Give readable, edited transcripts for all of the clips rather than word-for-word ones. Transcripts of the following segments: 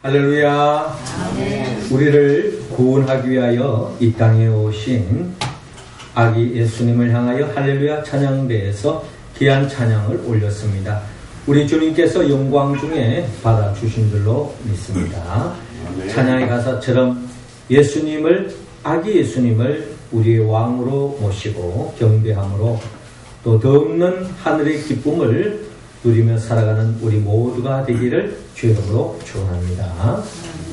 할렐루야. 아멘. 우리를 구원하기 위하여 이 땅에 오신 아기 예수님을 향하여 할렐루야 찬양대에서 귀한 찬양을 올렸습니다. 우리 주님께서 영광 중에 받아주신 줄로 믿습니다. 찬양의 가사처럼 예수님을, 아기 예수님을 우리의 왕으로 모시고 경배함으로 또 더없는 하늘의 기쁨을 누리며 살아가는 우리 모두가 되기를 주의 이름으로 축원합니다.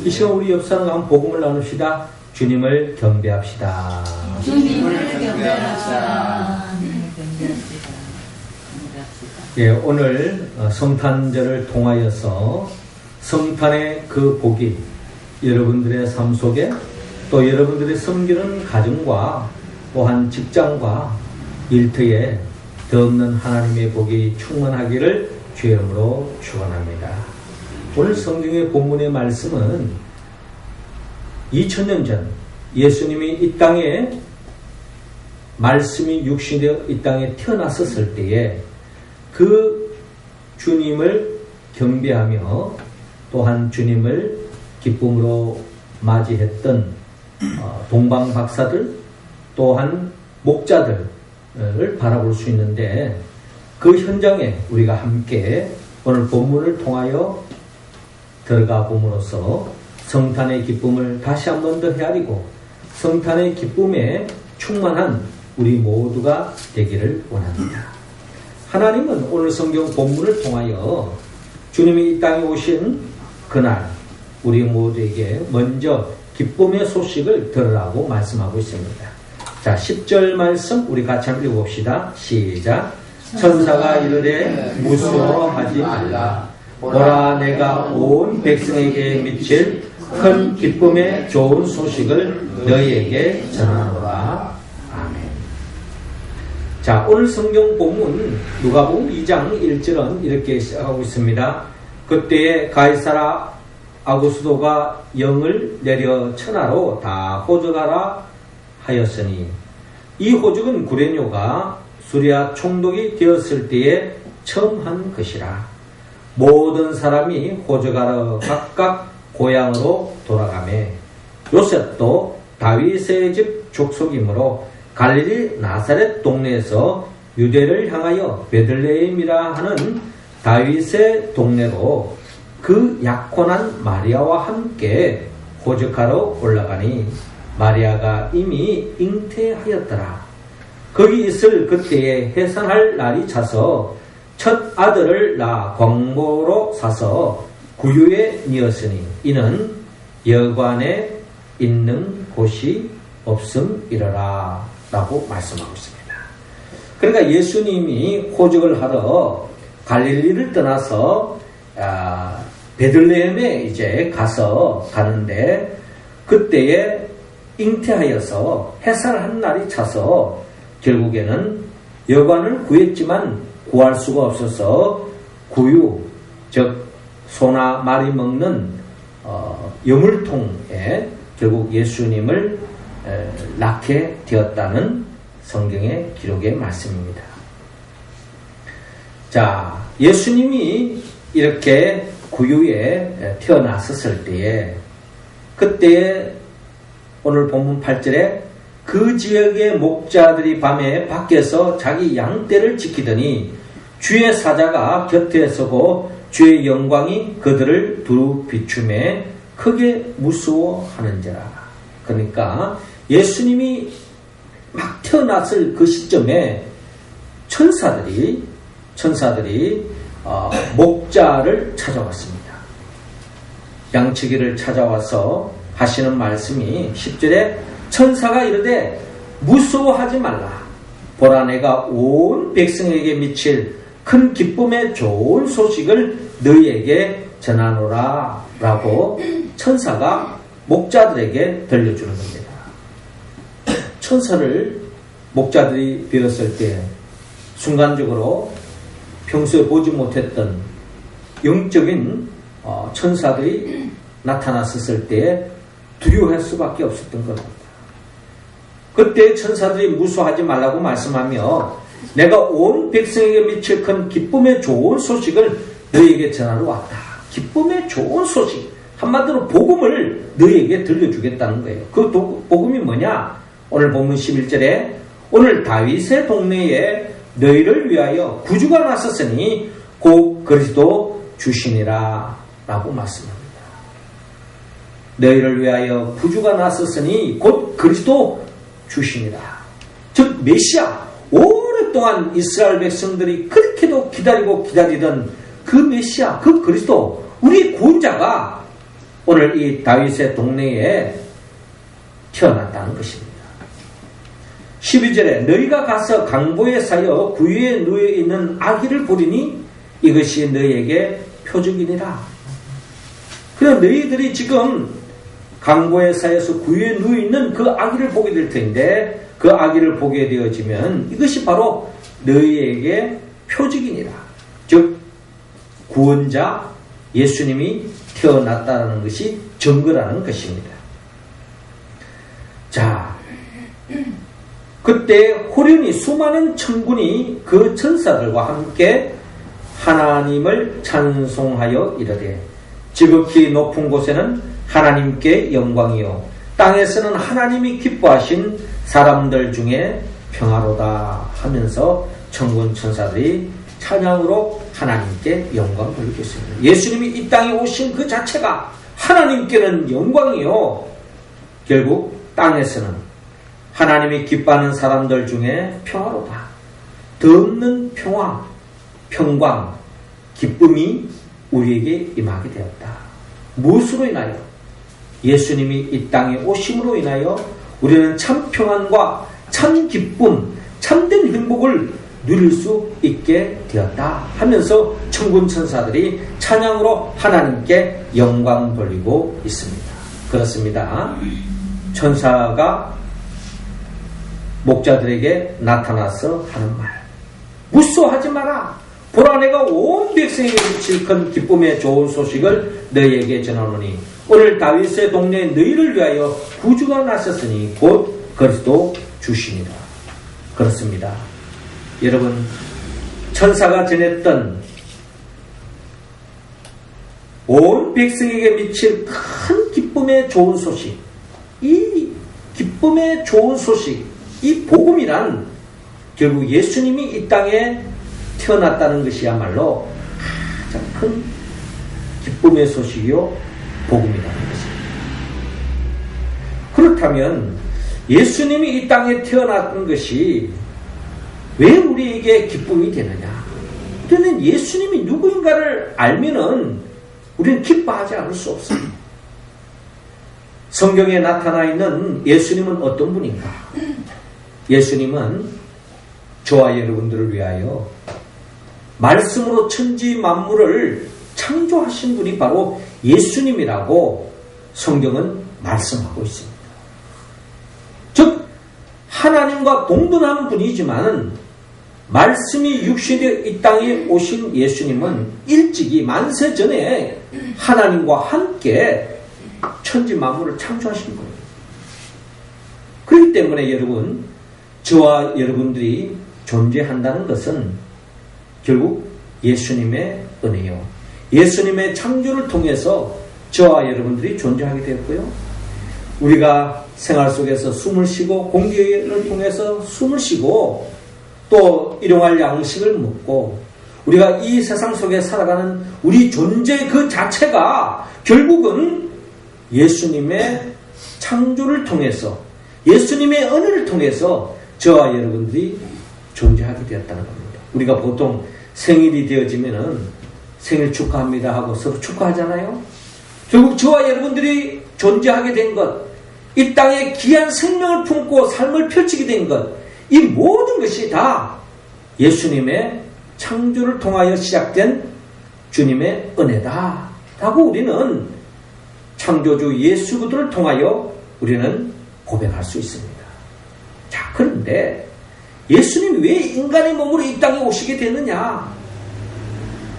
이 시간 우리 옆 사람과 한번 복음을 나눕시다. 주님을 경배합시다. 주님을 경배합시다. 예, 오늘 성탄절을 통하여서 성탄의 그 복이 여러분들의 삶 속에 또 여러분들의 섬기는 가정과 또한 직장과 일터에 더없는 하나님의 복이 충만하기를 주의 이름으로 축원합니다. 오늘 성경의 본문의 말씀은 2000년 전 예수님이 이 땅에 말씀이 육신되어 이 땅에 태어났었을 때에 그 주님을 경배하며 또한 주님을 기쁨으로 맞이했던 동방박사들 또한 목자들을 바라볼 수 있는데 그 현장에 우리가 함께 오늘 본문을 통하여 들어가 봄으로써 성탄의 기쁨을 다시 한 번 더 헤아리고 성탄의 기쁨에 충만한 우리 모두가 되기를 원합니다. 하나님은 오늘 성경 본문을 통하여 주님이 이 땅에 오신 그날 우리 모두에게 먼저 기쁨의 소식을 들으라고 말씀하고 있습니다. 자, 10절 말씀 우리 같이 한번 읽어봅시다. 시작. 천사가 이르되 무서워하지 말라. 보라, 내가 온 백성에게 미칠 큰 기쁨의 좋은 소식을 너희에게 전하노라. 아멘. 자, 오늘 성경 본문 누가복음 2장 1절은 이렇게 시작하고 있습니다. 그때에 가이사라 아구스도가 영을 내려 천하로 다 호적하라 하였으니 이 호적은 구레뇨가 수리아 총독이 되었을 때에 처음 한 것이라. 모든 사람이 호적하러 각각 고향으로 돌아가매 요셉도 다윗의 집 족속이므로 갈릴리 나사렛 동네에서 유대를 향하여 베들레헴이라 하는 다윗의 동네로 그 약혼한 마리아와 함께 호적하러 올라가니 마리아가 이미 잉태하였더라. 거기 있을 그때에 해산할 날이 차서 첫 아들을 낳아 광고로 사서 구유에 뉘었으니 이는 여관에 있는 곳이 없음이러라 라고 말씀하고 있습니다. 그러니까 예수님이 호적을 하러 갈릴리를 떠나서 베들레헴에 이제 가는데 그때에 잉태하여서 해산한 날이 차서 결국에는 여관을 구했지만 구할 수가 없어서 구유, 즉 소나 말이 먹는 여물통에 결국 예수님을 낳게 되었다는 성경의 기록의 말씀입니다. 자, 예수님이 이렇게 구유에 태어났었을 때에 그때에 오늘 본문 8절에 그 지역의 목자들이 밤에 밖에서 자기 양떼를 지키더니 주의 사자가 곁에 서고 주의 영광이 그들을 두루 비추매 크게 무서워하는지라. 그러니까 예수님이 막 태어났을 그 시점에 천사들이 목자를 찾아왔습니다. 양치기를 찾아와서 하시는 말씀이 10절에 천사가 이르되 무서워하지 말라. 보라, 내가 온 백성에게 미칠 큰 기쁨의 좋은 소식을 너희에게 전하노라 라고 천사가 목자들에게 들려주는 겁니다. 천사를 목자들이 배웠을 때 순간적으로 평소에 보지 못했던 영적인 천사들이 나타났었을 때 두려워할 수밖에 없었던 겁니다. 그때 천사들이 무서워하지 말라고 말씀하며 내가 온 백성에게 미칠 큰 기쁨의 좋은 소식을 너희에게 전하러 왔다. 기쁨의 좋은 소식. 한마디로 복음을 너희에게 들려주겠다는 거예요. 그 복음이 뭐냐? 오늘 본문 11절에 오늘 다윗의 동네에 너희를 위하여 구주가 나섰으니 곧 그리스도 주시니라 라고 말씀합니다. 너희를 위하여 구주가 나섰으니 곧 그리스도 주시니라. 즉 메시아, 오랫동안 이스라엘 백성들이 그렇게도 기다리고 기다리던 그 메시아, 그 그리스도, 우리 구원자가 오늘 이 다윗의 동네에 태어났다는 것입니다. 12절에 너희가 가서 강보에 쌓여 구유에 누워 있는 아기를 보리니 이것이 너희에게 표적이니라. 그래서 너희들이 지금 강보에 쌓여서 구유에 누워 있는 그 아기를 보게 될 텐데 그 아기를 보게 되어지면 이것이 바로 너희에게 표적이니라. 즉 구원자 예수님이 태어났다는 것이 증거라는 것입니다. 자, 그때 호련히 수많은 천군이 그 천사들과 함께 하나님을 찬송하여 이르되 지극히 높은 곳에는 하나님께 영광이요 땅에서는 하나님이 기뻐하신 사람들 중에 평화로다 하면서 천군 천사들이 찬양으로 하나님께 영광을 돌리고 있습니다. 예수님이 이 땅에 오신 그 자체가 하나님께는 영광이요 결국 땅에서는 하나님이 기뻐하는 사람들 중에 평화로다. 덧없는 평화, 평강, 기쁨이 우리에게 임하게 되었다. 무엇으로 인하여? 예수님이 이 땅에 오심으로 인하여 우리는 참 평안과 참 기쁨, 참된 행복을 누릴 수 있게 되었다 하면서 천군 천사들이 찬양으로 하나님께 영광 돌리고 있습니다. 그렇습니다. 천사가 목자들에게 나타나서 하는 말, 무서워하지 마라. 보라 내가 온 백성에게 미칠 큰 기쁨의 좋은 소식을 너희에게 전하노니 오늘 다윗의 동네에 너희를 위하여 구주가 나섰으니 곧 그리스도 주시니라. 그렇습니다. 여러분, 천사가 전했던 온 백성에게 미칠 큰 기쁨의 좋은 소식, 이 기쁨의 좋은 소식, 이 복음이란 결국 예수님이 이 땅에 태어났다는 것이야말로 가장 큰 기쁨의 소식이요 복음이라는 것입니다. 그렇다면 예수님이 이 땅에 태어났던 것이 왜 우리에게 기쁨이 되느냐? 우리는 예수님이 누구인가를 알면은 우리는 기뻐하지 않을 수 없습니다. 성경에 나타나 있는 예수님은 어떤 분인가? 예수님은 저와 여러분들을 위하여 말씀으로 천지 만물을 창조하신 분이 바로 예수님이라고 성경은 말씀하고 있습니다. 즉 하나님과 동등한 분이지만 말씀이 육신되어 이 땅에 오신 예수님은 일찍이 만세 전에 하나님과 함께 천지 만물을 창조하신 거예요. 그렇기 때문에 여러분, 저와 여러분들이 존재한다는 것은 결국 예수님의 은혜요. 예수님의 창조를 통해서 저와 여러분들이 존재하게 되었고요. 우리가 생활 속에서 숨을 쉬고 공기를 통해서 숨을 쉬고 또 일용할 양식을 먹고 우리가 이 세상 속에 살아가는 우리 존재 그 자체가 결국은 예수님의 창조를 통해서 예수님의 은혜를 통해서 저와 여러분들이 존재하게 되었다는 겁니다. 우리가 보통 생일이 되어지면은 생일 축하합니다 하고 서로 축하하잖아요. 결국 저와 여러분들이 존재하게 된 것, 이 땅에 귀한 생명을 품고 삶을 펼치게 된 것, 이 모든 것이 다 예수님의 창조를 통하여 시작된 주님의 은혜다 라고 우리는 창조주 예수 그리스도를 통하여 우리는 고백할 수 있습니다. 자, 그런데 예수님이 왜 인간의 몸으로 이 땅에 오시게 됐느냐?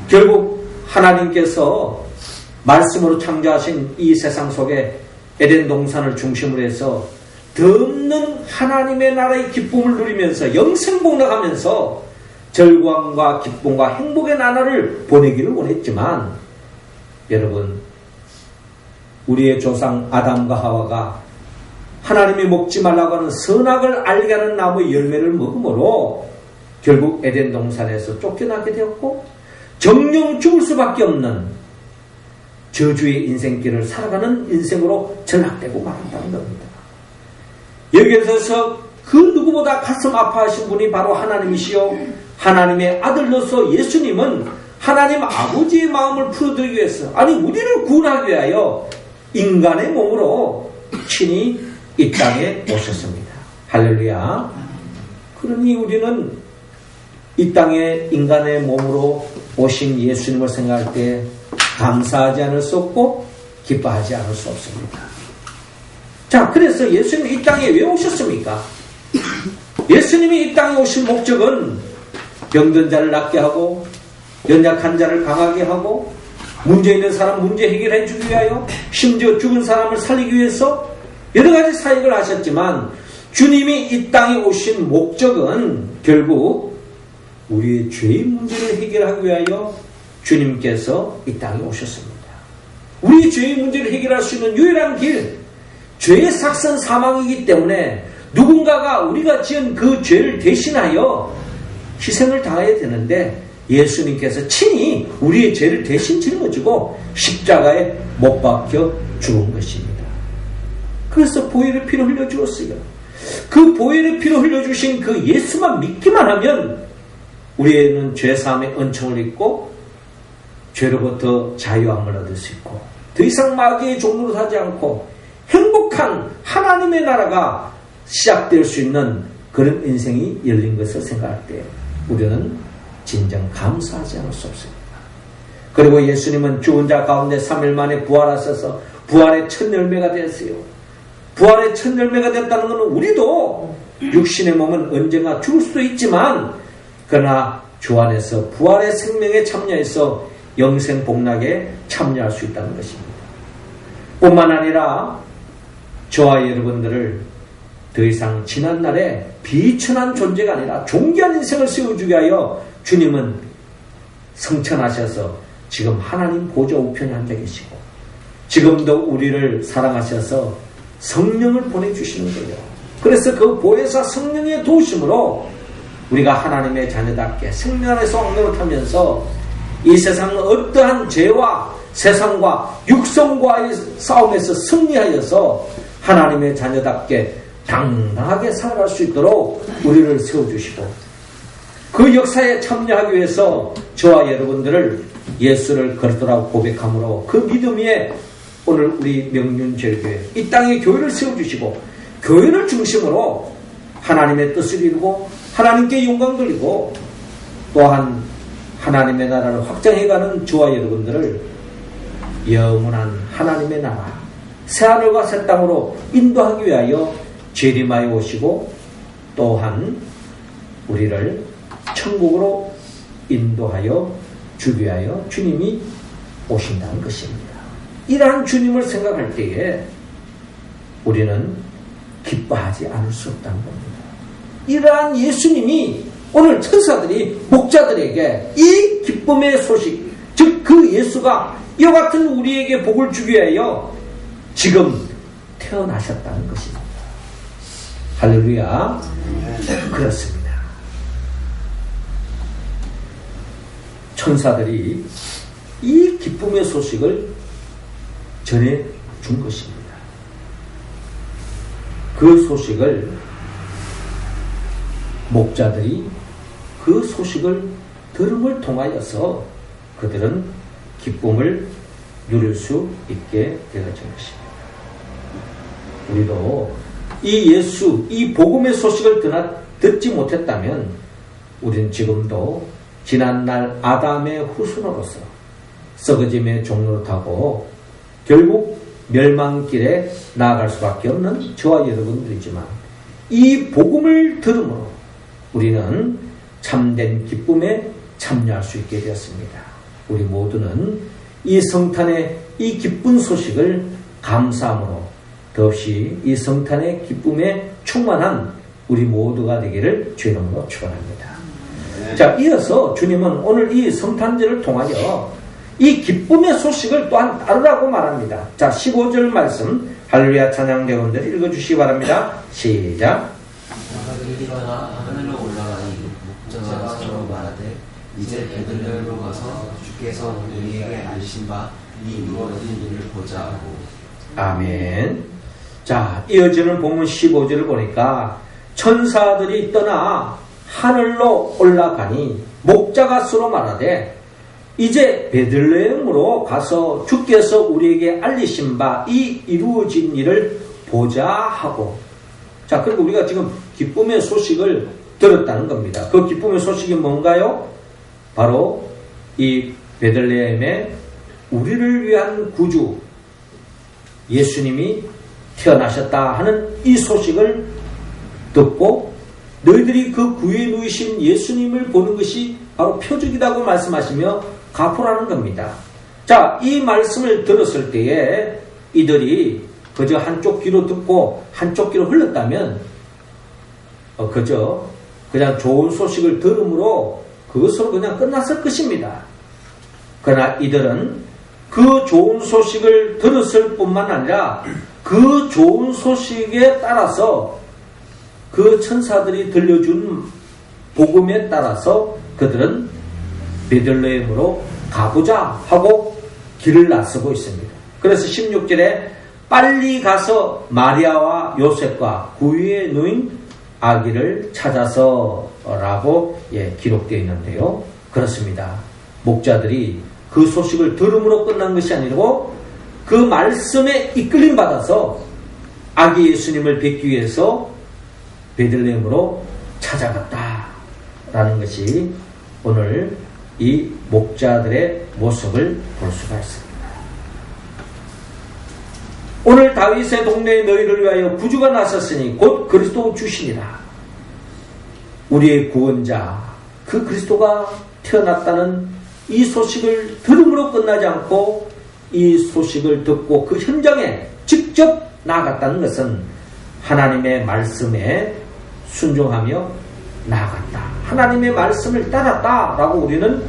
결국 하나님께서 말씀으로 창조하신 이 세상 속에 에덴 동산을 중심으로 해서 덧없는 하나님의 나라의 기쁨을 누리면서 영생복락하면서 절광과 기쁨과 행복의 나라를 보내기를 원했지만 여러분, 우리의 조상 아담과 하와가 하나님이 먹지 말라고 하는 선악을 알게 하는 나무의 열매를 먹음으로 결국 에덴 동산에서 쫓겨나게 되었고 정령 죽을 수밖에 없는 저주의 인생길을 살아가는 인생으로 전락되고 말았다는 겁니다. 여기에서 그 누구보다 가슴 아파하신 분이 바로 하나님이시요 하나님의 아들로서 예수님은 하나님 아버지의 마음을 풀어드리기 위해서 아니 우리를 구원하기 위하여 인간의 몸으로 친히 이 땅에 오셨습니다. 할렐루야. 그러니 우리는 이 땅에 인간의 몸으로 오신 예수님을 생각할 때 감사하지 않을 수 없고 기뻐하지 않을 수 없습니다. 자, 그래서 예수님이 이 땅에 왜 오셨습니까? 예수님이 이 땅에 오신 목적은 병든 자를 낫게 하고 연약한 자를 강하게 하고 문제 있는 사람 문제 해결해 주기 위하여 심지어 죽은 사람을 살리기 위해서 여러 가지 사역을 하셨지만 주님이 이 땅에 오신 목적은 결국 우리의 죄의 문제를 해결하기 위하여 주님께서 이 땅에 오셨습니다. 우리의 죄의 문제를 해결할 수 있는 유일한 길, 죄의 삭선 사망이기 때문에 누군가가 우리가 지은 그 죄를 대신하여 희생을 당해야 되는데 예수님께서 친히 우리의 죄를 대신 짊어지고 십자가에 못 박혀 죽은 것입니다. 그래서 보혈의 피를 흘려주었어요. 그 보혈의 피를 흘려주신 그 예수만 믿기만 하면 우리는 죄사함의 은총을 입고 죄로부터 자유함을 얻을 수 있고 더 이상 마귀의 종로로 사지 않고 행복한 하나님의 나라가 시작될 수 있는 그런 인생이 열린 것을 생각할 때 우리는 진정 감사하지 않을 수 없습니다. 그리고 예수님은 죽은 자 가운데 3일 만에 부활하셔서 부활의 첫 열매가 되었어요. 부활의 첫 열매가 됐다는 것은 우리도 육신의 몸은 언젠가 죽을 수도 있지만 그러나 주 안에서 부활의 생명에 참여해서 영생 복락에 참여할 수 있다는 것입니다. 뿐만 아니라 저와 여러분들을 더 이상 지난날에 비천한 존재가 아니라 존귀한 인생을 세워주기 위하여 주님은 성천하셔서 지금 하나님 보좌 우편에 앉아 계시고 지금도 우리를 사랑하셔서 성령을 보내주시는 거예요. 그래서 그 보혜사 성령의 도우심으로 우리가 하나님의 자녀답게 생명 안에서 왕노릇하면서 이 세상은 어떠한 죄와 세상과 육성과의 싸움에서 승리하여서 하나님의 자녀답게 당당하게 살아갈 수 있도록 우리를 세워주시고 그 역사에 참여하기 위해서 저와 여러분들을 예수를 그리스도라고 고백함으로 그 믿음 위에 오늘 우리 명륜제일교회 이 땅에 교회를 세워주시고 교회를 중심으로 하나님의 뜻을 이루고 하나님께 영광 돌리고 또한 하나님의 나라를 확장해가는 저와 여러분들을 영원한 하나님의 나라 새하늘과 새 땅으로 인도하기 위하여 재림하여 오시고 또한 우리를 천국으로 인도하여 주기 위하여 주님이 오신다는 것입니다. 이러한 주님을 생각할 때에 우리는 기뻐하지 않을 수 없다는 겁니다. 이러한 예수님이 오늘 천사들이 목자들에게 이 기쁨의 소식, 즉 그 예수가 이와 같은 우리에게 복을 주기 위하여 지금 태어나셨다는 것입니다. 할렐루야. 그렇습니다. 천사들이 이 기쁨의 소식을 전해 준 것입니다. 그 소식을 목자들이 그 소식을 들음을 통하여서 그들은 기쁨을 누릴 수 있게 되어진 것입니다. 우리도 이 예수, 이 복음의 소식을 듣지 못했다면 우리는 지금도 지난날 아담의 후손으로서 썩어짐의 종로를 타고 결국 멸망길에 나아갈 수밖에 없는 저와 여러분들이지만 이 복음을 들음으로 우리는 참된 기쁨에 참여할 수 있게 되었습니다. 우리 모두는 이 성탄의 이 기쁜 소식을 감사함으로 더없이 이 성탄의 기쁨에 충만한 우리 모두가 되기를 주의 이름으로 축원합니다. 자, 이어서 주님은 오늘 이 성탄절을 통하여 이 기쁨의 소식을 또한 따르라고 말합니다. 자, 15절 말씀 할렐루야 찬양대원들 읽어주시기 바랍니다. 시작. 나가들이 일어나 하늘로 올라가니 목자가 서로 말하되 이제 베들레헴으로 가서 주께서 우리에게 알리신 바 이 이루어진 일을 보자 하고. 아멘. 자, 이어지는 본문 15절을 보니까 천사들이 떠나 하늘로 올라가니 목자가 서로 말하되 이제 베들레헴으로 가서 주께서 우리에게 알리신 바 이 이루어진 일을 보자 하고. 자, 그리고 우리가 지금 기쁨의 소식을 들었다는 겁니다. 그 기쁨의 소식이 뭔가요? 바로 이 베들레헴에 우리를 위한 구주 예수님이 태어나셨다 하는 이 소식을 듣고 너희들이 그 구유에 누이신 예수님을 보는 것이 바로 표적이라고 말씀하시며 가포라는 겁니다. 자, 이 말씀을 들었을 때에 이들이 그저 한쪽 귀로 듣고 한쪽 귀로 흘렀다면 그저 그냥 좋은 소식을 들음으로 그것으로 그냥 끝났을 것입니다. 그러나 이들은 그 좋은 소식을 들었을 뿐만 아니라 그 좋은 소식에 따라서 그 천사들이 들려준 복음에 따라서 그들은 베들레헴으로 가보자 하고 길을 나서고 있습니다. 그래서 16절에 빨리 가서 마리아와 요셉과 구유에 누인 아기를 찾아서 라고 기록되어 있는데요. 그렇습니다. 목자들이 그 소식을 들음으로 끝난 것이 아니고 그 말씀에 이끌림 받아서 아기 예수님을 뵙기 위해서 베들레헴으로 찾아갔다라는 것이 오늘 이 목자들의 모습을 볼 수가 있습니다. 오늘 다윗의 동네에 너희를 위하여 구주가 나섰으니 곧 그리스도 주시니라. 우리의 구원자 그 그리스도가 태어났다는 이 소식을 들음으로 끝나지 않고 이 소식을 듣고 그 현장에 직접 나아갔다는 것은 하나님의 말씀에 순종하며 나아갔다. 하나님의 말씀을 따랐다라고 우리는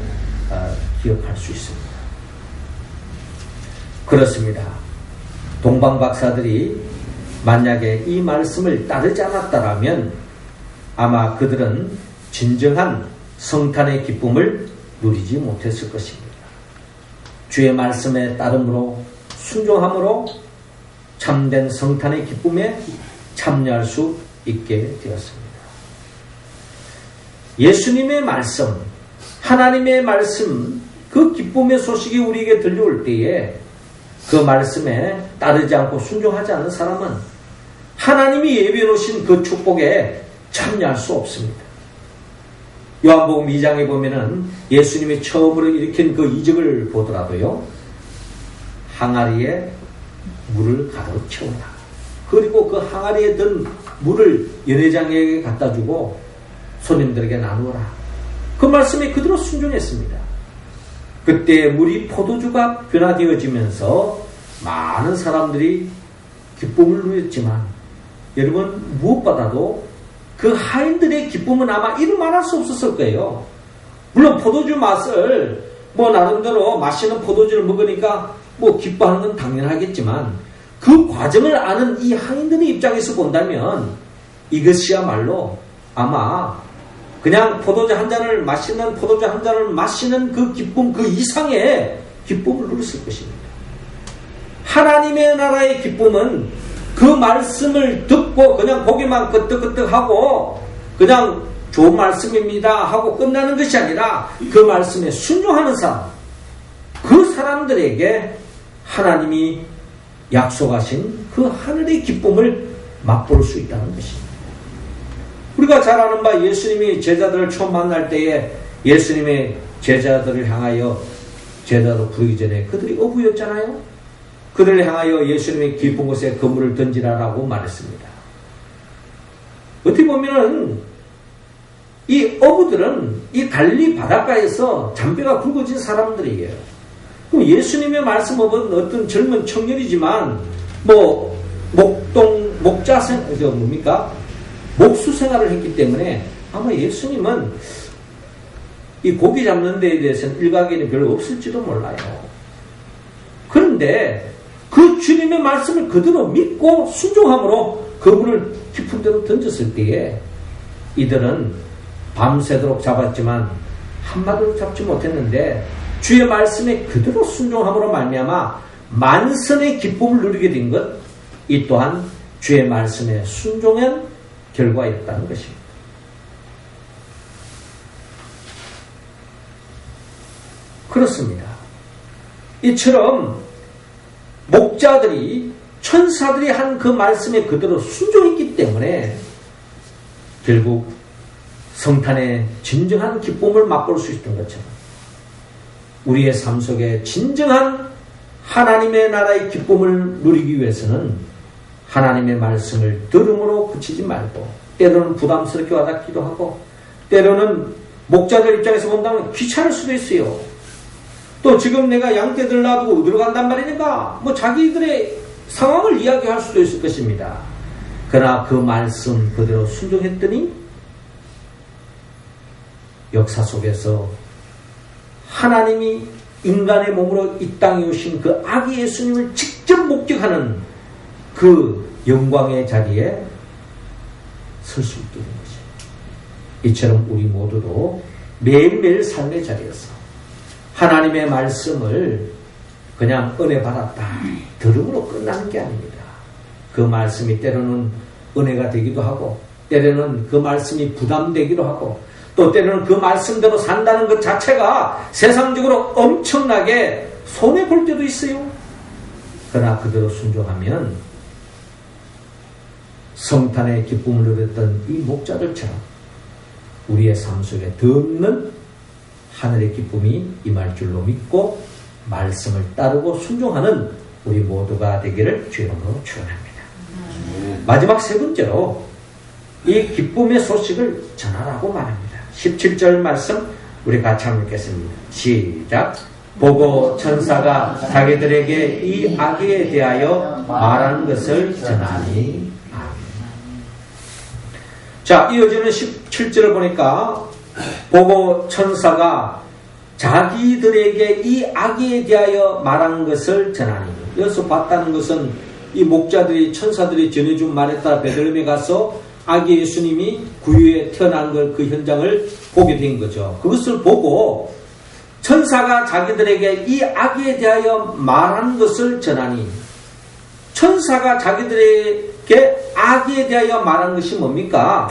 기억할 수 있습니다. 그렇습니다. 동방 박사들이 만약에 이 말씀을 따르지 않았다면 아마 그들은 진정한 성탄의 기쁨을 누리지 못했을 것입니다. 주의 말씀에 따름으로 순종함으로 참된 성탄의 기쁨에 참여할 수 있게 되었습니다. 예수님의 말씀, 하나님의 말씀, 그 기쁨의 소식이 우리에게 들려올 때에 그 말씀에 따르지 않고 순종하지 않은 사람은 하나님이 예비해 놓으신 그 축복에 참여할 수 없습니다. 요한복음 2장에 보면은 예수님이 처음으로 일으킨 그 이적을 보더라도요, 항아리에 물을 가득 채운다. 그리고 그 항아리에 든 물을 연회장에게 갖다 주고 손님들에게 나누어라. 그 말씀에 그대로 순종했습니다. 그때 물이 포도주가 변화되어지면서 많은 사람들이 기쁨을 누렸지만 여러분, 무엇보다도 그 하인들의 기쁨은 아마 이루 말할 수 없었을 거예요. 물론 포도주 맛을 나름대로 맛있는 포도주를 먹으니까 기뻐하는 건 당연하겠지만 그 과정을 아는 이 하인들의 입장에서 본다면 이것이야말로 아마 그냥 포도주 한 잔을 맛있는 포도주 한 잔을 마시는 그 기쁨 그 이상의 기쁨을 누렸을 것입니다. 하나님의 나라의 기쁨은 그 말씀을 듣고 그냥 고개만 끄덕끄덕하고 그냥 좋은 말씀입니다 하고 끝나는 것이 아니라 그 말씀에 순종하는 사람, 그 사람들에게 하나님이 약속하신 그 하늘의 기쁨을 맛볼 수 있다는 것입니다. 우리가 잘 아는 바 예수님이 제자들을 처음 만날 때에 예수님의 제자들을 향하여 제자로 부르기 전에 그들이 어부였잖아요. 그들을 향하여 예수님의 깊은 곳에 그물을 던지라라고 말했습니다. 어떻게 보면은 이 어부들은 이 갈릴리 바닷가에서 잔뼈가 굵어진 사람들이에요. 그럼 예수님의 말씀은 어떤 젊은 청년이지만 목수 생활을 했기 때문에 아마 예수님은 이 고기 잡는 데에 대해서는 일가견이 별로 없을지도 몰라요. 그런데 그 주님의 말씀을 그대로 믿고 순종함으로 그분을 깊은 데로 던졌을 때에 이들은 밤새도록 잡았지만 한마디도 잡지 못했는데 주의 말씀에 그대로 순종함으로 말미암아 만선의 기쁨을 누리게 된 것, 이 또한 주의 말씀에 순종한 결과였다는 것입니다. 그렇습니다. 이처럼 목자들이 천사들이 한 그 말씀에 그대로 순종했기 때문에 결국 성탄의 진정한 기쁨을 맛볼 수 있던 것처럼 우리의 삶 속에 진정한 하나님의 나라의 기쁨을 누리기 위해서는 하나님의 말씀을 들음으로 그치지 말고 때로는 부담스럽게 와닿기도 하고 때로는 목자들 입장에서 본다면 귀찮을 수도 있어요. 또 지금 내가 양떼들 놔두고 어디로 간단 말이니까 자기들의 상황을 이야기할 수도 있을 것입니다. 그러나 그 말씀 그대로 순종했더니 역사 속에서 하나님이 인간의 몸으로 이 땅에 오신 그 아기 예수님을 직접 목격하는 그 영광의 자리에 설 수 있게 된 것입니다. 이처럼 우리 모두도 매일매일 삶의 자리에서 하나님의 말씀을 그냥 은혜 받았다 들음으로 끝나는 게 아닙니다. 그 말씀이 때로는 은혜가 되기도 하고 때로는 그 말씀이 부담되기도 하고 또 때로는 그 말씀대로 산다는 것 자체가 세상적으로 엄청나게 손해볼 때도 있어요. 그러나 그대로 순종하면 성탄의 기쁨을 누렸던 이 목자들처럼 우리의 삶 속에 더 없는 하늘의 기쁨이 임할 줄로 믿고 말씀을 따르고 순종하는 우리 모두가 되기를 주의 이름으로 축원합니다. 마지막 세 번째로 이 기쁨의 소식을 전하라고 말합니다. 17절 말씀 우리 같이 한번 읽겠습니다. 시작. 보고 천사가 자기들에게 이 아기에 대하여 말하는 것을 전하니. 아멘. 자, 이어지는 17절을 보니까 보고 천사가 자기들에게 이 아기에 대하여 말하는 것을 전하니. 여기서 봤다는 것은 이 목자들이 천사들이 전해준 말에 따라 베들레헴에 가서 아기 예수님이 구유에 태어난 걸 그 현장을 보게 된 거죠. 그것을 보고 천사가 자기들에게 이 아기에 대하여 말하는 것을 전하니. 천사가 자기들에게 아기에 대하여 말하는 것이 뭡니까?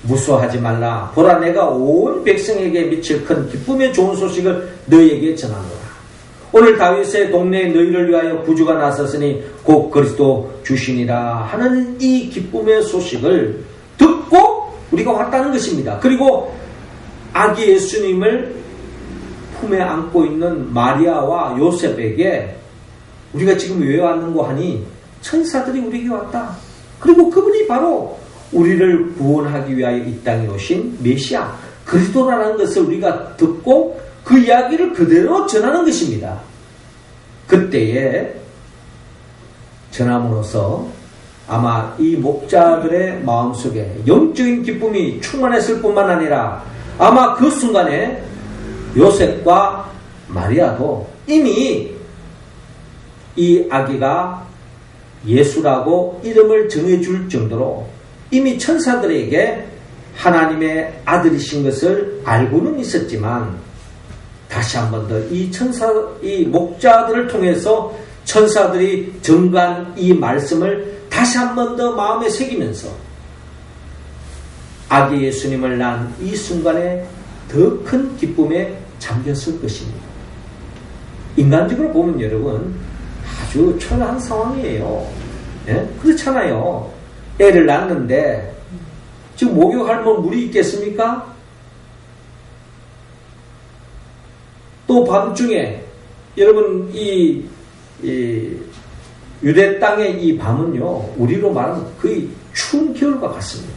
무서워하지 말라. 보라, 내가 온 백성에게 미칠 큰 기쁨의 좋은 소식을 너희에게 전하노라. 오늘 다윗의 동네에 너희를 위하여 구주가 나섰으니 곧 그리스도 주시니라 하는 이 기쁨의 소식을 듣고 우리가 왔다는 것입니다. 그리고 아기 예수님을 품에 안고 있는 마리아와 요셉에게 우리가 지금 왜 왔는고 하니 천사들이 우리에게 왔다. 그리고 그분이 바로 우리를 구원하기 위하여 이 땅에 오신 메시아 그리스도라는 것을 우리가 듣고 그 이야기를 그대로 전하는 것입니다. 그때에 전함으로써 아마 이 목자들의 마음속에 영적인 기쁨이 충만했을 뿐만 아니라 아마 그 순간에 요셉과 마리아도 이미 이 아기가 예수라고 이름을 정해줄 정도로 이미 천사들에게 하나님의 아들이신 것을 알고는 있었지만 다시 한 번 더 이 목자들을 통해서 천사들이 전가한 이 말씀을 다시 한 번 더 마음에 새기면서 아기 예수님을 낳은 이 순간에 더 큰 기쁨에 잠겼을 것입니다. 인간적으로 보면 여러분 아주 초라한 상황이에요. 예? 그렇잖아요. 애를 낳았는데 지금 목욕할 물이 있겠습니까? 또 밤중에 여러분 이 유대 땅의 이 밤은요 우리로 말하면 거의 추운 겨울과 같습니다.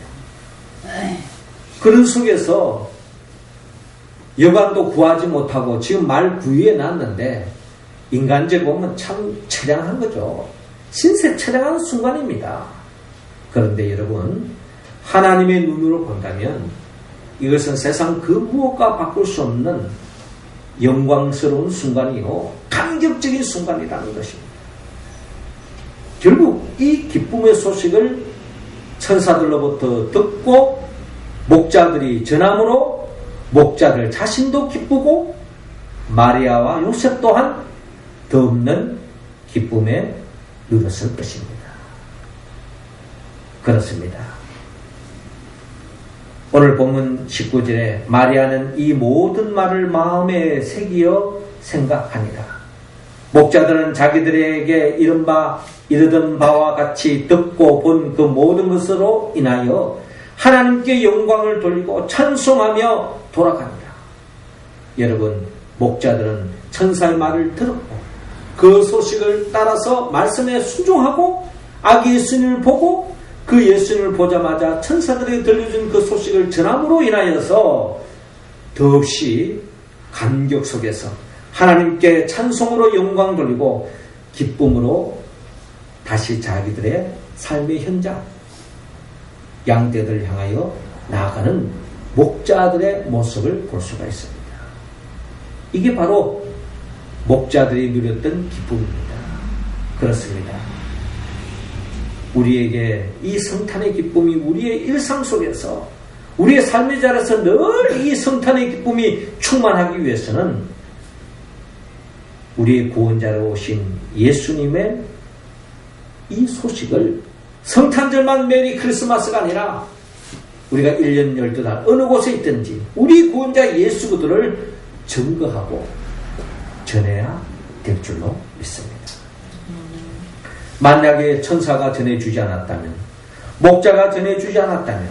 그런 속에서 여관도 구하지 못하고 지금 말 구유에 났는데 인간적으로 보면 참 처량한 거죠. 신세 처량한 순간입니다. 그런데 여러분 하나님의 눈으로 본다면 이것은 세상 그 무엇과 바꿀 수 없는 영광스러운 순간이요, 감격적인 순간이라는 것입니다. 결국 이 기쁨의 소식을 천사들로부터 듣고 목자들이 전함으로 목자들 자신도 기쁘고 마리아와 요셉 또한 더없는 기쁨에 누렸을 것입니다. 그렇습니다. 오늘 본문 19절에 마리아는 이 모든 말을 마음에 새기어 생각하니라. 목자들은 자기들에게 이르던 바와 같이 듣고 본 그 모든 것으로 인하여 하나님께 영광을 돌리고 찬송하며 돌아갑니다. 여러분, 목자들은 천사의 말을 들었고 그 소식을 따라서 말씀에 순종하고 아기 예수님을 보고 그 예수님을 보자마자 천사들에게 들려준 그 소식을 전함으로 인하여서 더없이 감격 속에서 하나님께 찬송으로 영광 돌리고 기쁨으로 다시 자기들의 삶의 현장, 양떼들을 향하여 나아가는 목자들의 모습을 볼 수가 있습니다. 이게 바로 목자들이 누렸던 기쁨입니다. 그렇습니다. 우리에게 이 성탄의 기쁨이 우리의 일상 속에서, 우리의 삶의 자리에서 늘 이 성탄의 기쁨이 충만하기 위해서는 우리의 구원자로 오신 예수님의 이 소식을 성탄절만 메리 크리스마스가 아니라 우리가 1년 12달 어느 곳에 있든지 우리 구원자 예수 그들을 증거하고 전해야 될 줄로 믿습니다. 만약에 천사가 전해주지 않았다면, 목자가 전해주지 않았다면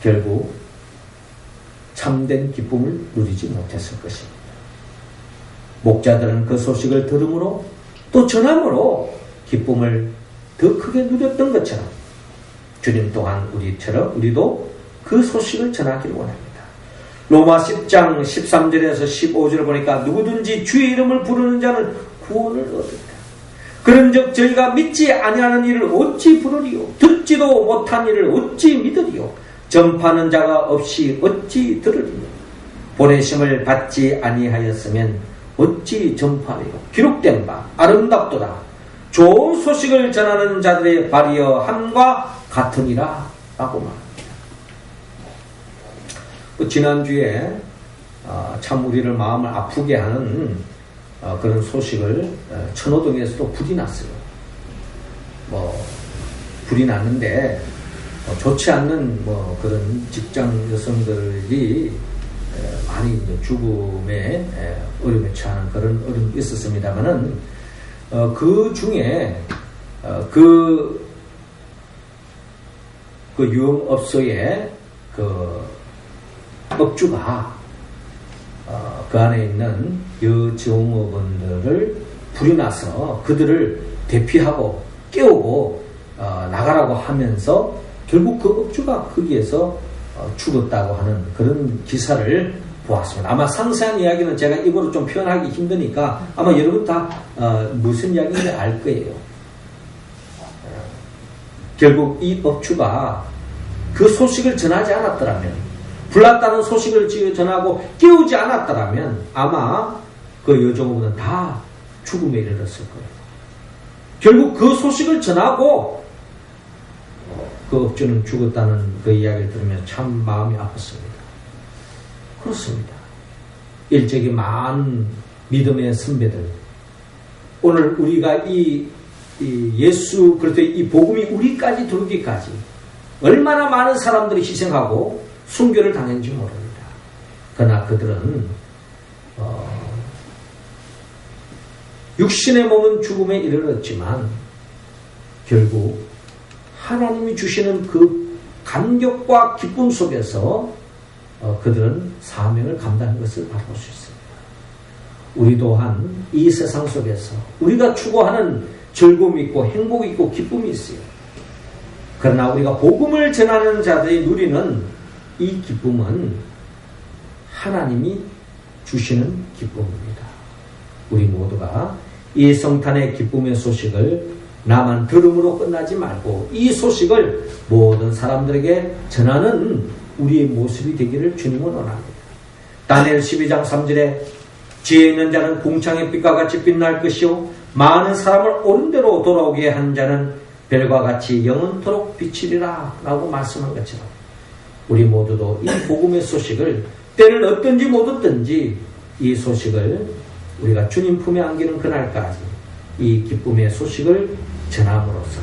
결국 참된 기쁨을 누리지 못했을 것입니다. 목자들은 그 소식을 들음으로 또 전함으로 기쁨을 더 크게 누렸던 것처럼 주님 또한 우리도 그 소식을 전하기를 원합니다. 로마 10장 13절에서 15절을 보니까 누구든지 주의 이름을 부르는 자는 구원을 얻으리라. 그런즉 저희가 믿지 아니하는 일을 어찌 부르리요? 듣지도 못한 일을 어찌 믿으리요? 전파하는 자가 없이 어찌 들으리요? 보내심을 받지 아니하였으면 어찌 전파하리요? 기록된 바 아름답도다. 좋은 소식을 전하는 자들의 발이여 함과 같으니라 라고 말합니다. 지난주에 참 우리를 마음을 아프게 하는 그런 소식을 천호동에서도 불이 났어요. 불이 났는데 좋지 않는 그런 직장 여성들이 많이 이제 죽음에 어려움에 처하는 그런 어려움이 있었습니다만은 그 중에 그 유흥업소의 업주가 그 안에 있는 여종업원들을 불이 나서 그들을 대피하고 깨우고 나가라고 하면서 결국 그 업주가 거기에서 죽었다고 하는 그런 기사를 보았습니다. 아마 상세한 이야기는 제가 입으로 좀 표현하기 힘드니까 아마 여러분 다 무슨 이야기인지 알 거예요. 결국 이 업주가 그 소식을 전하지 않았더라면, 불났다는 소식을 전하고 깨우지 않았더라면 아마 그 여종업은 다 죽음에 이르렀을 거예요. 결국 그 소식을 전하고 그 업주는 죽었다는 그 이야기를 들으면 참 마음이 아팠습니다. 그렇습니다. 일찍이 많은 믿음의 선배들, 오늘 우리가 이 예수 그리스도의 이 복음이 우리까지 들어오기까지 얼마나 많은 사람들이 희생하고 순교를 당했는지 모릅니다. 그러나 그들은 육신의 몸은 죽음에 이르렀지만 결국 하나님이 주시는 그 감격과 기쁨 속에서 그들은 사명을 감당한 것을 바라볼 수 있습니다. 우리 또한 이 세상 속에서 우리가 추구하는 즐거움이 있고 행복이 있고 기쁨이 있어요. 그러나 우리가 복음을 전하는 자들이 누리는 이 기쁨은 하나님이 주시는 기쁨입니다. 우리 모두가 이 성탄의 기쁨의 소식을 나만 들음으로 끝나지 말고 이 소식을 모든 사람들에게 전하는 우리의 모습이 되기를 주님은 원합니다. 다니엘 12장 3절에 지혜 있는 자는 궁창의 빛과 같이 빛날 것이요 많은 사람을 옳은 대로 돌아오게 한 자는 별과 같이 영원토록 비치리라 라고 말씀한 것처럼 우리 모두도 이 복음의 소식을 때를 얻든지 못 얻든지 이 소식을 우리가 주님 품에 안기는 그날까지 이 기쁨의 소식을 전함으로써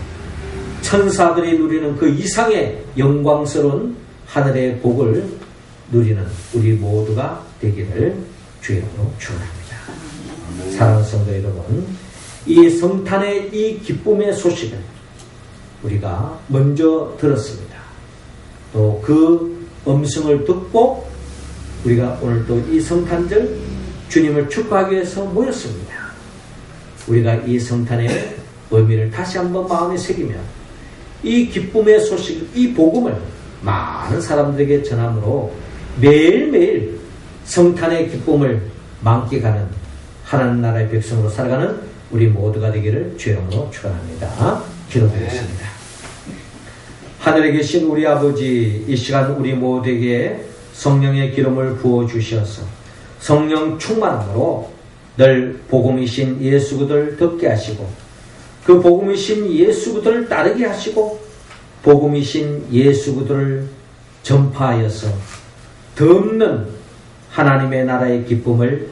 천사들이 누리는 그 이상의 영광스러운 하늘의 복을 누리는 우리 모두가 되기를 주의 이름으로 축원합니다. 사랑하는 성도 여러분, 이 성탄의 이 기쁨의 소식을 우리가 먼저 들었습니다. 또 그 음성을 듣고 우리가 오늘 또 이 성탄절 주님을 축하하기 위해서 모였습니다. 우리가 이 성탄의 의미를 다시 한번 마음에 새기며 이 기쁨의 소식, 이 복음을 많은 사람들에게 전함으로 매일매일 성탄의 기쁨을 만끽하는 하나님 나라의 백성으로 살아가는 우리 모두가 되기를 주의 이름으로 축원합니다. 기도드리겠습니다. 하늘에 계신 우리 아버지, 이 시간 우리 모두에게 성령의 기름을 부어주셔서 성령 충만함으로 늘 복음이신 예수 그들을 듣게 하시고 그 복음이신 예수 그들을 따르게 하시고 복음이신 예수 그들을 전파하여서 덤는 하나님의 나라의 기쁨을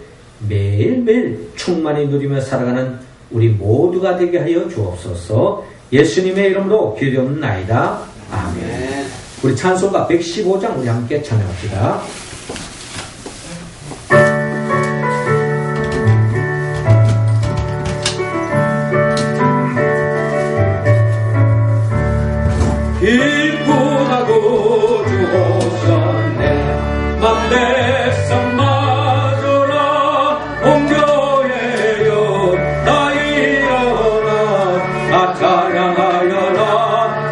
매일매일 충만히 누리며 살아가는 우리 모두가 되게 하여 주옵소서. 예수님의 이름으로 기도옵나이다. 아멘. 우리 찬송가 115장 우리 함께 찬양합시다. 기쁘다고 주옵셨네 맘대성 맞으라 온교회여 나 일어나 나 찬양하여라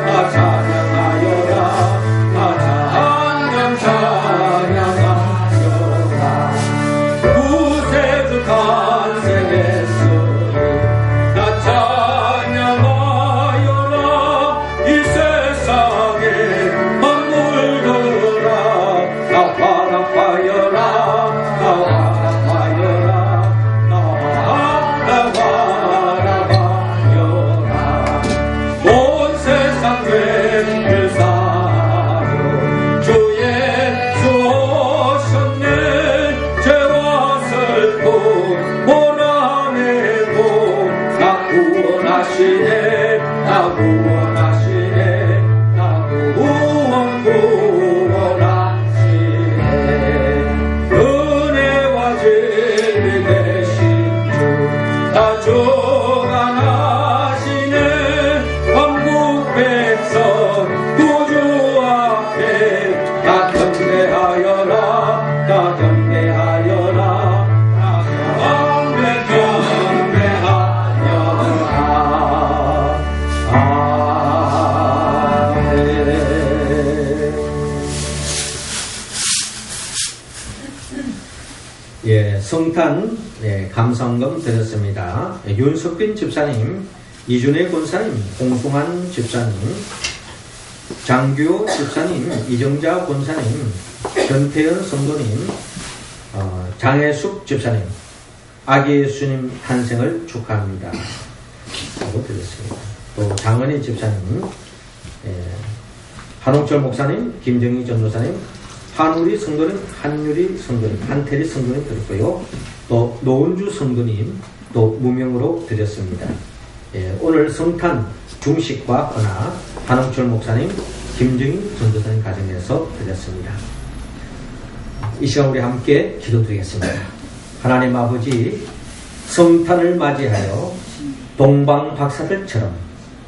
나 찬양하여라 나 찬양하여라 구세주 탄생했으니 나 찬양하여라 이 세상에 만물들아 나 화답하여라 나 화답하여라 나 화답하여라 온 세상 죄를 사려 주 예수 오셨네 죄와 슬픔 모나내고 나 구원하시네 나 구원하시네 나 구원하시네 은혜와 진리 되신 주나 주관하시네 왕국 백성 구주 앞에 나 경배하여라 나 경배하여라 나 경배하여라 예, 성탄 감상금 드렸습니다. 윤석빈 집사님, 이준혜 권사님, 홍승환 집사님, 장규호 집사님, 이정자 권사님, 전태현 성도님, 장혜숙 집사님, 아기 예수님 탄생을 축하합니다. 하고 드렸습니다. 또 장은희 집사님, 한홍철 목사님, 김정희 전도사님, 한우리 성도님, 한유리 성도님, 한태리 성도님 드렸고요. 또 노은주 성도님 또 무명으로 드렸습니다. 오늘 성탄 중식과 헌화 한홍철 목사님, 김정희 전도사님 가정에서 드렸습니다. 이 시간 우리 함께 기도드리겠습니다. 하나님 아버지, 성탄을 맞이하여 동방 박사들처럼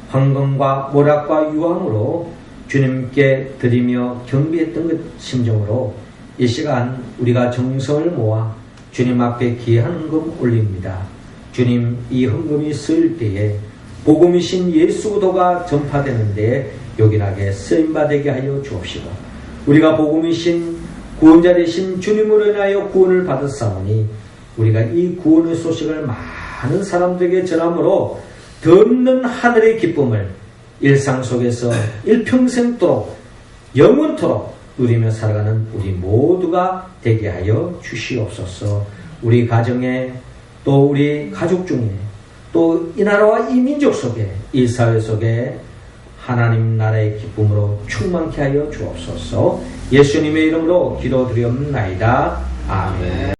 황금과 모락과 유황으로 주님께 드리며 경배했던 그 심정으로 이 시간 우리가 정성을 모아 주님 앞에 귀한 헌금 올립니다. 주님, 이 헌금이 쓰일 때에 복음이신 예수 그도가 전파되는 데에 요긴하게 쓰임받게 하여 주옵시고 우리가 복음이신 구원자 되신 주님으로 인하여 구원을 받았사오니 우리가 이 구원의 소식을 많은 사람들에게 전함으로 덧없는 하늘의 기쁨을 일상 속에서 일평생도록 영원토록 누리며 살아가는 우리 모두가 되게 하여 주시옵소서. 우리 가정에 또 우리 가족 중에 또 이 나라와 이 민족 속에 이 사회 속에 하나님 나라의 기쁨으로 충만케 하여 주옵소서. 예수님의 이름으로 기도드리옵나이다. 아멘.